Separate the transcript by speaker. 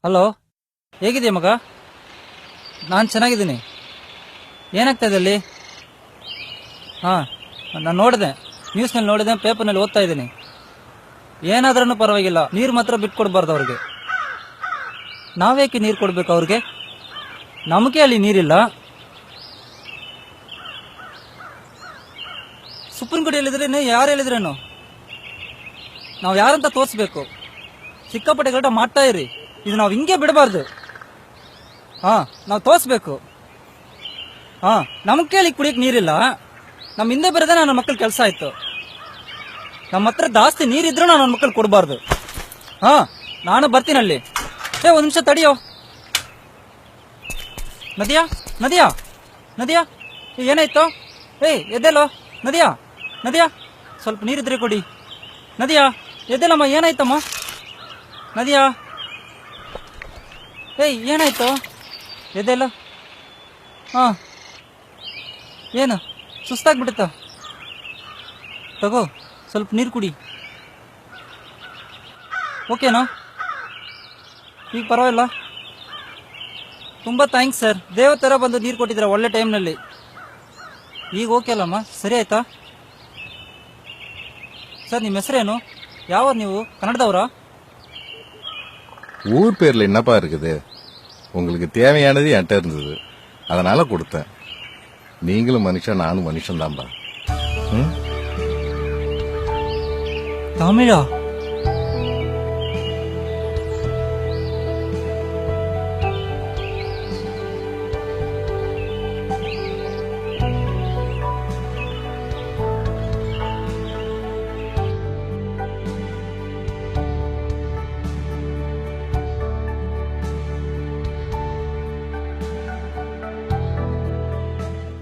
Speaker 1: Hello, ಹೇಗಿದೆಯಾ ಮಗ? ನಾನು ಚೆನ್ನಾಗಿದ್ದೀನಿ. ಏನಾಗ್ತಾ ಇದೆ ಅಲ್ಲಿ? ಹಾಂ, ನಾನು ನೋಡಿದೆ, ನ್ಯೂಸ್ನಲ್ಲಿ ನೋಡಿದೆ, ಪೇಪರ್ನಲ್ಲಿ ಓದ್ತಾ ಇದ್ದೀನಿ. ಏನಾದ್ರೂ ಪರವಾಗಿಲ್ಲ, ನೀರು ಮಾತ್ರ ಬಿಟ್ಕೊಡ್ಬಾರ್ದು ಅವ್ರಿಗೆ. ನಾವೇಕೆ ನೀರು ಕೊಡ್ಬೇಕು ಅವ್ರಿಗೆ? ನಮಗೆ ಅಲ್ಲಿ ನೀರಿಲ್ಲ. ಸುಪ್ರೀಂ ಕೋರ್ಟ್ ಹೇಳಿದ್ರೇನು, ಯಾರು ಹೇಳಿದ್ರೇನು? ನಾವು ಯಾರಂತ ತೋರಿಸ್ಬೇಕು. ಸಿಕ್ಕಾಪಟ್ಟೆ ಗಲಾಟೆ ಮಾಡ್ತಾ ಇರಿ, ಇದು ನಾವು ಹಿಂಗೆ ಬಿಡಬಾರ್ದು. ಹಾಂ, ನಾವು ತೋರಿಸ್ಬೇಕು. ಹಾಂ, ನಮಗೆ ಕೇಳಿ ಕುಡಿಯಕ್ಕೆ ನೀರಿಲ್ಲ. ನಮ್ಮ ಹಿಂದೆ ಬರೋದೇ ನನ್ನ ಮಕ್ಕಳ ಕೆಲಸ ಆಯ್ತು. ನಮ್ಮ ಹತ್ರ ಜಾಸ್ತಿ ನೀರಿದ್ರೂ ನಾನು ನನ್ನ ಮಕ್ಕಳು ಕೊಡಬಾರ್ದು. ಹಾಂ, ನಾನು ಬರ್ತೀನಿ ಅಲ್ಲಿ. ಒಂದು ನಿಮಿಷ ತಡಿಯೋ. ನದಿಯಾ ನದಿಯಾ ನದಿಯಾ, ಏನಾಯ್ತು? ಎದ್ದೆಲ್ಲೋ ನದಿಯಾ? ನದಿಯಾ, ಸ್ವಲ್ಪ ನೀರಿದ್ರೆ ಕೊಡಿ. ನದಿಯಾ, ಎದ್ದೆಲ್ಲಮ್ಮ, ಏನಾಯ್ತಮ್ಮ? ನದಿಯಾ, ಏನಾಯ್ತು? ಎದ್ದೆಲ್ಲ. ಹಾಂ, ಏನು ಸುಸ್ತಾಗ್ಬಿಡುತ್ತಾ? ತಗೋ, ಸ್ವಲ್ಪ ನೀರು ಕುಡಿ. ಓಕೆನಾ? ಈಗ ಪರವಾಗಿಲ್ಲ? ತುಂಬ ಥ್ಯಾಂಕ್ಸ್ ಸರ್, ದೇವ ಥರ ಬಂದು ನೀರು ಕೊಟ್ಟಿದ್ದೀರಾ ಒಳ್ಳೆ ಟೈಮ್ನಲ್ಲಿ. ಈಗ ಓಕೆ ಅಲ್ಲಮ್ಮ, ಸರಿ ಆಯ್ತಾ? சார், ನಿಮ್ಮ ಹೆಸರೇನು? ಯಾವ ನೀವು கன்னடதவரா?
Speaker 2: ஊர் பேர்ல என்னப்பா இருக்குது? உங்களுக்கு தேவையானது என்கிட்ட இருந்தது, அதனால கொடுத்தேன். நீங்களும் மனுஷன், நானும் மனுஷன் தான்பா.
Speaker 1: தமிழா?